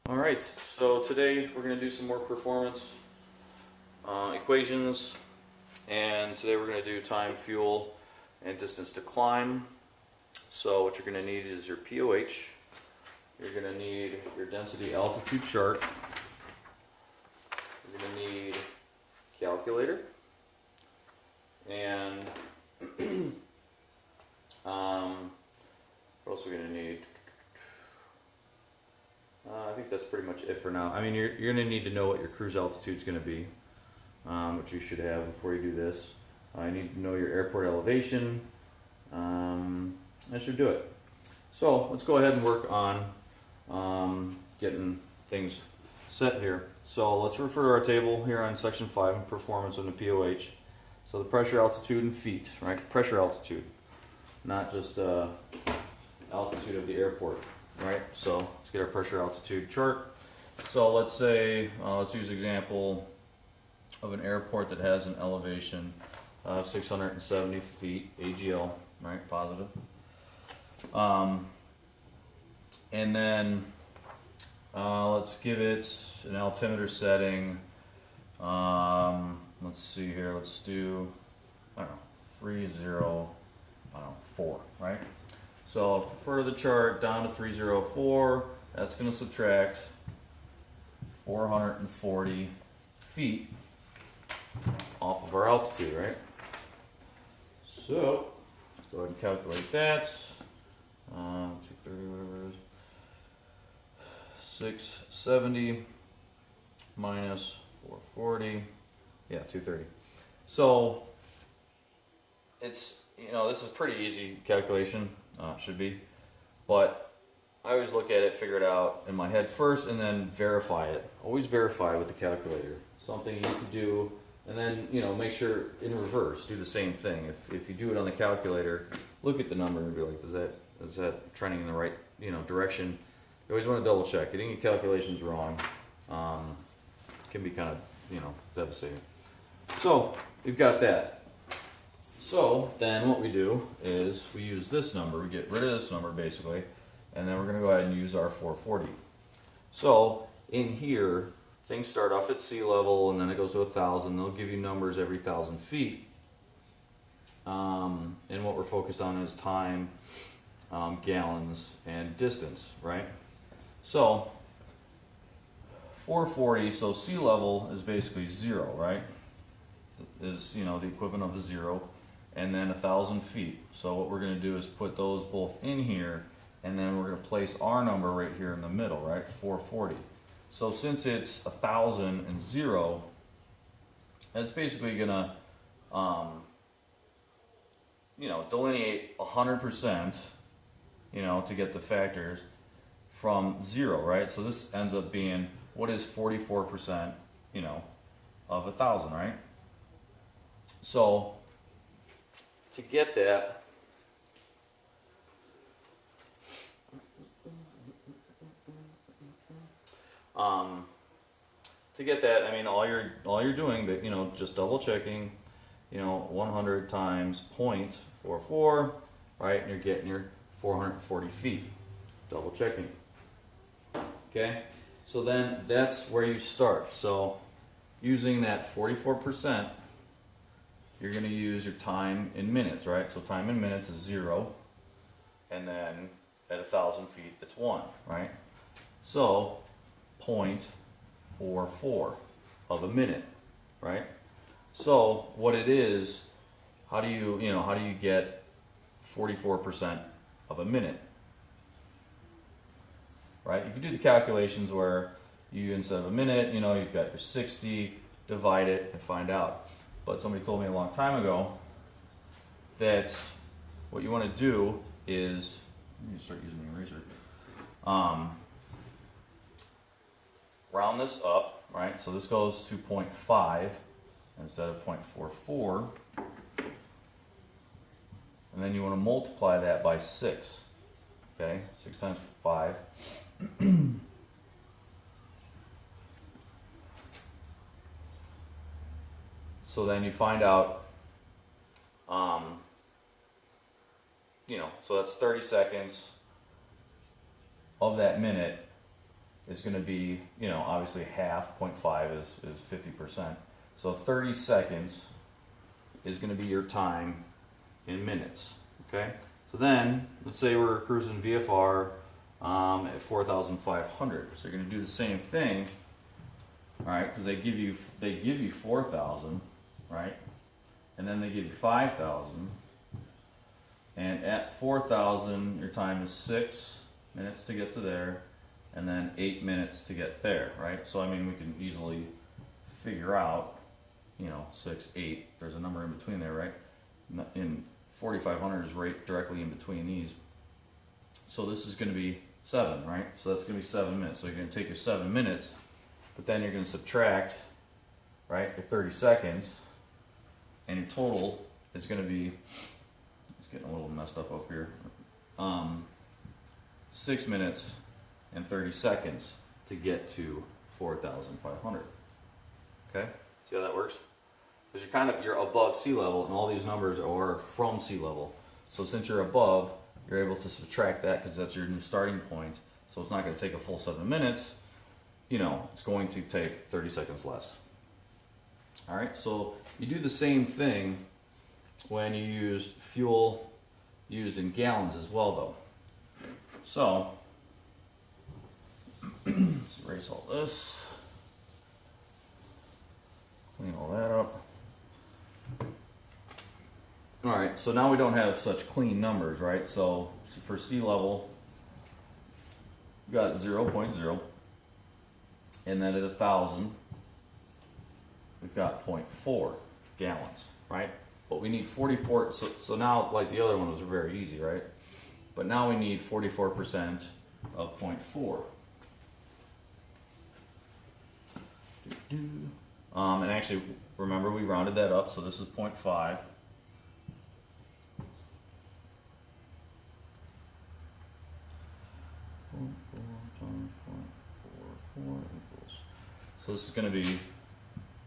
Alright, so today we're going to do some more performance equations, and today we're going to do time, fuel, and distance to climb. So what you're going to need is your POH, you're going to need your density altitude chart, you're going to need a calculator, and what else are we going to need? I think that's pretty much it for now. I mean, you're going to need to know what your cruise altitude is going to be, which you should have before you do this. You need to know your airport elevation. That should do it. So let's go ahead and work on getting things set here. So let's refer to our table here on section 5, performance on the POH. So the pressure, altitude, and feet, right? Pressure altitude, not just altitude of the airport, right? So let's get our pressure altitude chart. So let's say, let's use example of an airport that has an elevation of 670 feet, AGL, right, positive. And then let's give it an altimeter setting. Let's see here, let's do, I don't know, 304, right? So for the chart down to 304, that's going to subtract 440 feet off of our altitude, right? So go ahead and calculate that. 230, whatever it is. 670 minus 440. Yeah, 230. So it's, this is pretty easy calculation. Should be, but I always look at it, figure it out in my head first, and then verify it. Always verify with the calculator. Something you can do, and then make sure in reverse, do the same thing. If you do it on the calculator, look at the number and be like, is that trending in the right direction? You always want to double check. Getting your calculations wrong can be kind of devastating. So we've got that. So then what we do is we use this number, we get rid of this number basically, and then we're going to go ahead and use our 440. So in here, things start off at sea level and then it goes to 1,000. They'll give you numbers every 1,000 feet. And what we're focused on is time, gallons, and distance, right? So 440, so sea level is basically 0, right? Is, the equivalent of a 0. And then 1,000 feet. So what we're going to do is put those both in here, and then we're going to place our number right here in the middle, right? 440. So since it's 1,000 and 0, it's basically going to, delineate 100%, to get the factors from 0, right? So this ends up being, what is 44%, of 1,000, right? So to get that, I mean, all you're doing that, just double checking, 100 times 0.44, right? And you're getting your 440 feet. Double checking. Okay, so then that's where you start. So using that 44%. You're going to use your time in minutes, right? So time in minutes is 0, and then at 1,000 feet, it's 1, right? So 0.44 of a minute, right? So what it is, how do you get 44% of a minute, right? You can do the calculations where you, instead of a minute, you've got your 60, divide it, and find out. But somebody told me a long time ago that what you want to do is, you start using the eraser, round this up, right? So this goes to 0.5 instead of 0.44. And then you want to multiply that by 6. Okay, 6 times 5. So then you find out, so that's 30 seconds of that minute is going to be, you know, obviously half, 0.5 is 50%. So 30 seconds is going to be your time in minutes, okay? So then, let's say we're cruising VFR at 4,500. So you're going to do the same thing, right? Because they give you 4,000, right? And then they give you 5,000. And at 4,000, your time is 6 minutes to get to there, and then 8 minutes to get there, right? So I mean, we can easily figure out, you know, 6, 8. There's a number in between there, right? In 4,500 is right directly in between these. So this is going to be 7, right? So that's going to be 7 minutes. So you're going to take your 7 minutes, but then you're going to subtract, right, your 30 seconds, and your total is going to be, it's getting a little messed up here, 6 minutes and 30 seconds to get to 4,500. Okay, see how that works? Because you're above sea level, and all these numbers are from sea level. So since you're above, you're able to subtract that because that's your new starting point. So it's not going to take a full 7 minutes. You know, it's going to take 30 seconds less. All right, so you do the same thing when you use fuel used in gallons as well, though. So let's erase all this, clean all that up. All right, so now we don't have such clean numbers, right? So for sea level, we got 0.0, and then at 1,000, we've got 0.4 gallons, right? But we need 44, so now, like the other one was very easy, right? But now we need 44% of 0.4. And actually, remember we rounded that up, so this is 0.5. So this is going to be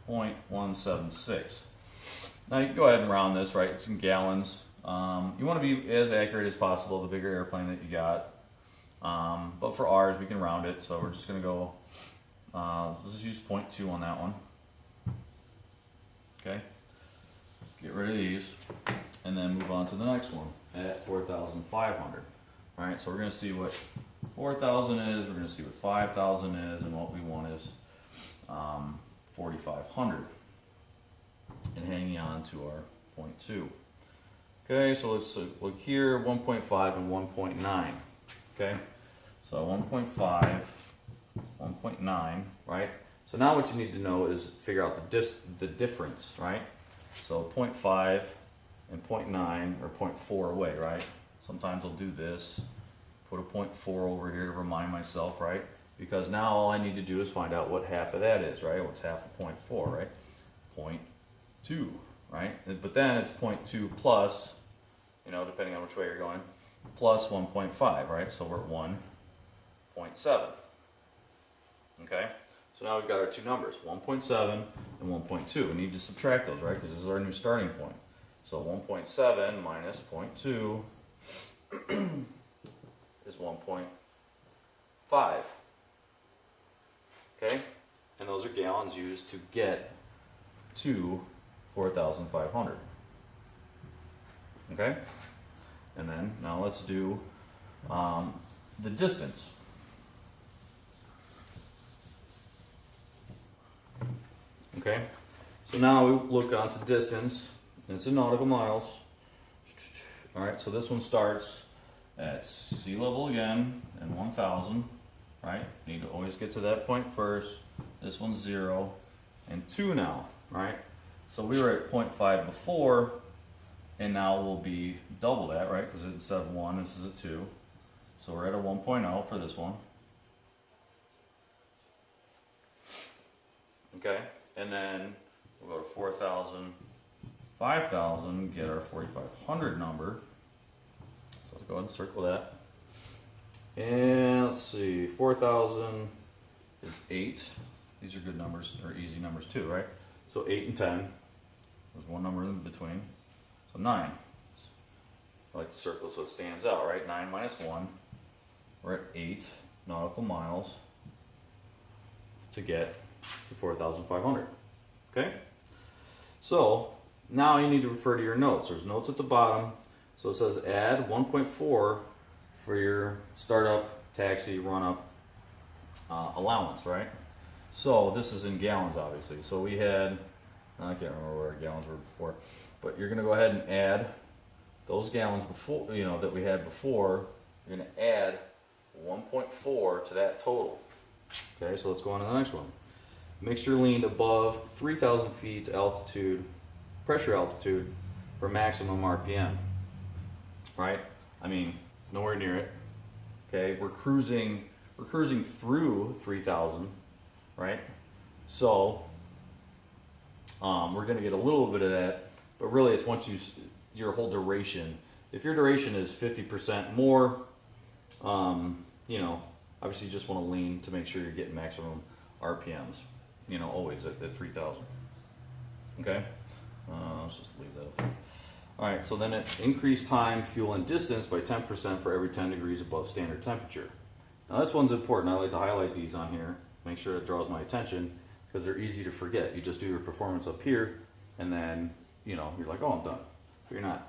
0.176. Now you can go ahead and round this, right? It's in gallons. You want to be as accurate as possible, the bigger airplane that you got. But for ours, we can round it, so we're just going to go, let's just use 0.2 on that one. Okay, get rid of these, and then move on to the next one at 4,500. All right, so we're going to see what 4,000 is, we're going to see what 5,000 is, and what we want is 4,500. And hanging on to our 0.2. Okay, so let's look here, 1.5 and 1.9. Okay, so 1.5, 1.9, right? So now what you need to know is figure out the difference, right? So 0.5 and 0.9 are 0.4 away, right? Sometimes I'll do this, put a 0.4 over here to remind myself, right? Because now all I need to do is find out what half of that is, right? What's half of 0.4, right? 0.2, right? But then it's 0.2 plus, you know, depending on which way you're going, plus 1.5, right? So we're at 1.7. Okay? So now we've got our two numbers, 1.7 and 1.2. We need to subtract those, right? Because this is our new starting point. So 1.7 minus 0.2 is 1.5. Okay? And those are gallons used to get to 4,500. Okay? And then now let's do the distance. Okay? So now we look onto distance, and it's in nautical miles. Alright, so this one starts at sea level again, and 1,000. Right? You need to always get to that point first. This one's 0 and 2 now, right? So we were at 0.5 before, and now we'll be double that, right? Because instead of 1, this is a 2. So we're at a 1.0 for this one. Okay, and then we'll go to 4,000, 5,000, get our 4,500 number. So let's go ahead and circle that. And let's see, 4,000 is 8. These are good numbers, or easy numbers too, right? So 8 and 10. There's one number in between. So 9. I like to circle so it stands out, right? 9 minus 1. We're at 8 nautical miles. to get to 4,500. Okay? So now you need to refer to your notes. There's notes at the bottom. So it says add 1.4 for your startup, taxi, run-up allowance, right? So this is in gallons, obviously. So we had, I can't remember where our gallons were before, but you're going to go ahead and add those gallons before, that we had before. You're going to add 1.4 to that total. Okay, so let's go on to the next one. Mixture leaned above 3,000 feet altitude, pressure altitude for maximum RPM. Right? I mean, nowhere near it. Okay, we're cruising through 3,000, right? So we're going to get a little bit of that, but really it's once your whole duration. If your duration is 50% more, obviously you just want to lean to make sure you're getting maximum RPMs. Always at 3,000. Okay, let's just leave that up there. All right, so then it increased time, fuel, and distance by 10% for every 10 degrees above standard temperature. Now this one's important. I like to highlight these on here, make sure it draws my attention, because they're easy to forget. You just do your performance up here, and then, you're like, oh, I'm done. But you're not.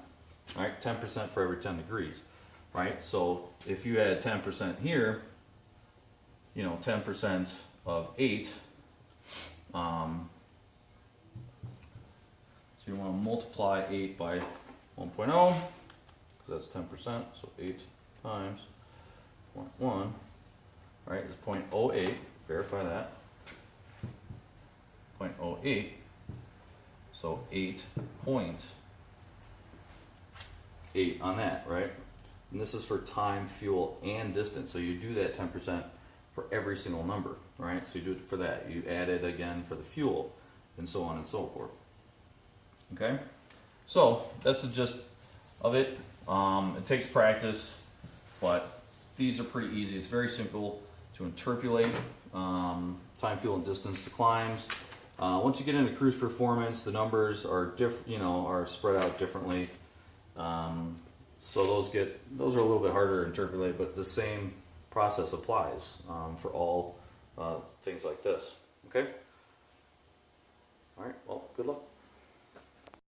All right, 10% for every 10 degrees, right? So if you had 10% here, 10% of 8, so you want to multiply 8 by 1.0, because that's 10%, so 8 times 0.1, right, is 0.08, verify that, 0.08, so 8.8 on that, right? And this is for time, fuel, and distance, so you do that 10% for every single number, right? So you do it for that. You add it again for the fuel, and so on and so forth. Okay? So that's the gist of it. It takes practice, but these are pretty easy. It's very simple to interpolate time, fuel, and distance to climbs. Once you get into cruise performance, the numbers are are spread out differently. So those are a little bit harder to interpolate, but the same process applies for all things like this. Okay? All right, well, good luck.